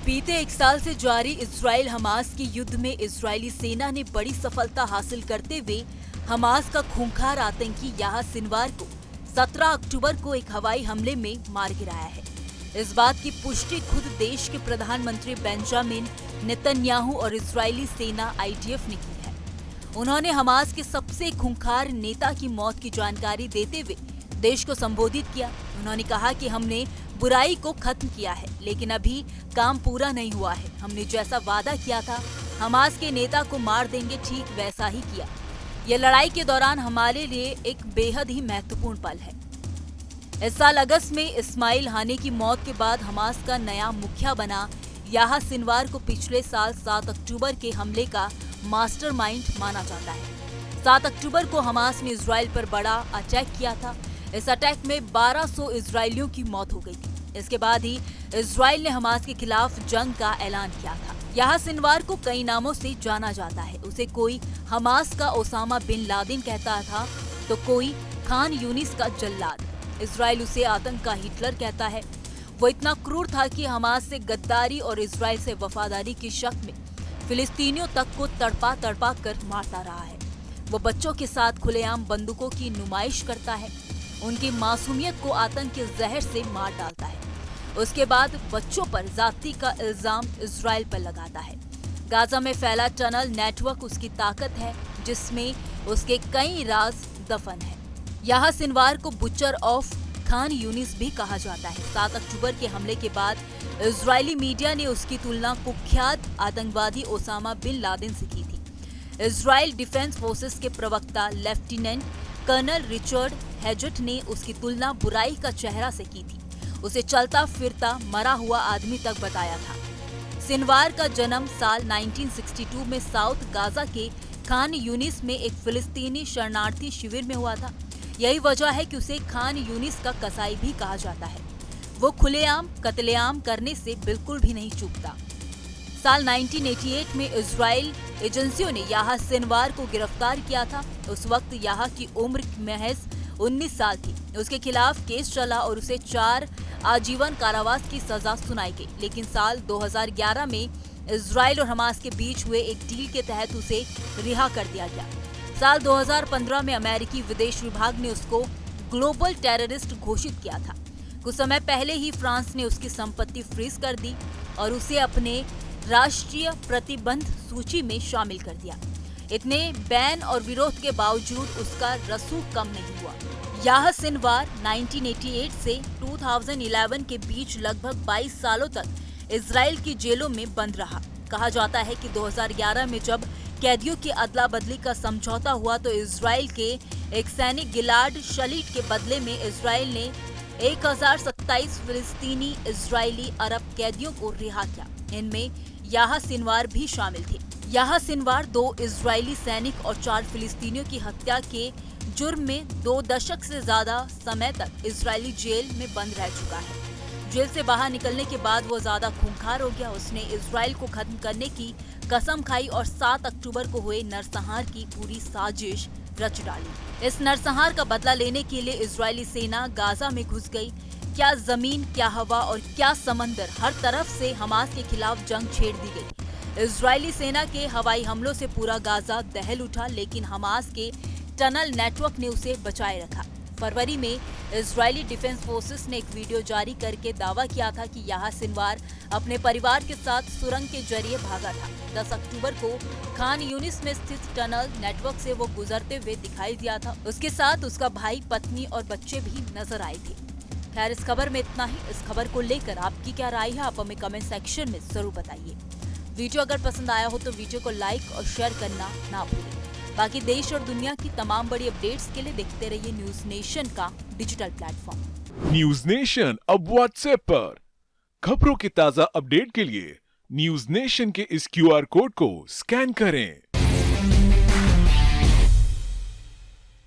बीते एक साल से जारी इजराइल हमास के युद्ध में इजरायली सेना ने बड़ी सफलता हासिल करते हुए हमास का खूंखार आतंकी याह्या सिनवार को 17 अक्टूबर को एक हवाई हमले में मार गिराया है। इस बात की पुष्टि खुद देश के प्रधानमंत्री बेंजामिन नेतन्याहू और इजरायली सेना IDF ने की है। उन्होंने हमास के सबसे खूंखार नेता की मौत की जानकारी देते हुए देश को संबोधित किया। उन्होंने कहा कि हमने बुराई को खत्म किया है, लेकिन अभी काम पूरा नहीं हुआ है। हमने जैसा वादा किया था हमास के नेता को मार देंगे, ठीक वैसा ही किया। यह लड़ाई के दौरान हमारे लिए एक बेहद ही महत्वपूर्ण पल है। इस साल अगस्त में इस्माइल हानी की मौत के बाद हमास का नया मुखिया बना याह्या सिनवार को पिछले साल 7 अक्टूबर के हमले का मास्टरमाइंड माना जाता है। 7 अक्टूबर को हमास ने इजराइल पर बड़ा अटैक किया था। इस अटैक में 1200 इजरायलियों की मौत हो गई थी। इसके बाद ही इजराइल ने हमास के खिलाफ जंग का ऐलान किया था। याह्या सिनवार को कई नामों से जाना जाता है। उसे कोई हमास का ओसामा बिन लादेन कहता था, तो कोई खान यूनिस का जल्लाद। इजराइल उसे आतंक का हिटलर कहता है। वो इतना क्रूर था कि हमास से गद्दारी और इजराइल से वफादारी के शक में फिलिस्तीनियों तक को तड़पा तड़पा कर मारता रहा है। वो बच्चों के साथ खुलेआम बंदूकों की नुमाइश करता है, उनकी मासूमियत को आतंक के जहर से मार डालता है। उसके बाद बच्चों पर जाति का इल्जाम इजराइल पर लगाता है। गाजा में फैला टनल नेटवर्क उसकी ताकत है, जिसमें उसके कई राज दफन है। याह्या सिनवार को बुचर ऑफ खान यूनिस भी कहा जाता है। 7 अक्टूबर के हमले के बाद इजरायली मीडिया ने उसकी तुलना कुख्यात आतंकवादी ओसामा बिन लादेन से की थी। इजराइल डिफेंस फोर्सेस के प्रवक्ता लेफ्टिनेंट कर्नल रिचर्ड हेजट ने उसकी तुलना बुराई का चेहरा से की थी। उसे चलता फिरता मरा हुआ आदमी तक बताया था। सिनवार का जन्म साल 1962 में साउथ गाजा के खान यूनिस में एक फिलिस्तीनी शरणार्थी शिविर में हुआ था। यही वजह है कि उसे खान यूनिस का कसाई भी कहा जाता है। वो खुलेआम कत्लेआम करने से बिल्कुल भी नहीं चूकता। साल 1988 में इजराइल एजेंसियों ने याह्या सिनवार को गिरफ्तार किया था। उस वक्त याह्या की उम्र महज 19 साल थी। उसके खिलाफ केस चला और उसे 4 आजीवन कारावास की सजा सुनाई गई। लेकिन साल 2011 में इजराइल और हमास के बीच हुए एक डील के तहत उसे रिहा कर दिया गया। साल 2015 में अमेरिकी विदेश विभाग ने उसको ग्लोबल टेररिस्ट घोषित किया था। कुछ समय पहले ही फ्रांस ने उसकी संपत्ति फ्रीज कर दी और उसे अपने राष्ट्रीय प्रतिबंध सूची में शामिल कर दिया। इतने बैन और विरोध के बावजूद उसका रसूख कम नहीं हुआ। याह्या सिनवार 1988 से 2011 के बीच लगभग 22 सालों तक इजराइल की जेलों में बंद रहा। कहा जाता है कि 2011 में जब कैदियों की अदला बदली का समझौता हुआ तो इजराइल के एक सैनिक गिलाड शलीट के बदले में इजराइल ने 1027 फिलिस्तीनी इजरायली अरब कैदियों को रिहा किया। इनमें याह्या सिनवार भी शामिल थे। याह्या सिनवार 2 इजरायली सैनिक और 4 फिलिस्तीनियों की हत्या के जुर्म में 2 दशक से ज्यादा समय तक इजरायली जेल में बंद रह चुका है। जेल से बाहर निकलने के बाद वो ज्यादा खूंखार हो गया। उसने इजराइल को खत्म करने की कसम खाई और 7 अक्टूबर को हुए नरसंहार की पूरी साजिश रच डाली। इस नरसंहार का बदला लेने के लिए इजरायली सेना गाजा में घुस गई। क्या जमीन, क्या हवा और क्या समंदर, हर तरफ से हमास के खिलाफ जंग छेड़ दी गई। इजरायली सेना के हवाई हमलों से पूरा गाजा दहल उठा, लेकिन हमास के टनल नेटवर्क ने उसे बचाए रखा। फरवरी में इजरायली डिफेंस फोर्सेस ने एक वीडियो जारी करके दावा किया था कि याह्या सिनवार अपने परिवार के साथ सुरंग के जरिए भागा था। 10 अक्टूबर को खान यूनिस में स्थित टनल नेटवर्क से वो गुजरते हुए दिखाई दिया था। उसके साथ उसका भाई, पत्नी और बच्चे भी नजर आए थे। खैर, इस खबर में इतना ही। इस खबर को लेकर आपकी क्या राय है, आप हमें कमेंट सेक्शन में जरूर बताइए। वीडियो अगर पसंद आया हो तो वीडियो को लाइक और शेयर करना ना भूलें। बाकी देश और दुनिया की तमाम बड़ी अपडेट्स के लिए देखते रहिए न्यूज नेशन का डिजिटल प्लेटफॉर्म। न्यूज नेशन अब व्हाट्सएप पर खबरों की ताजा अपडेट के लिए न्यूज नेशन के इस QR कोड को स्कैन करें।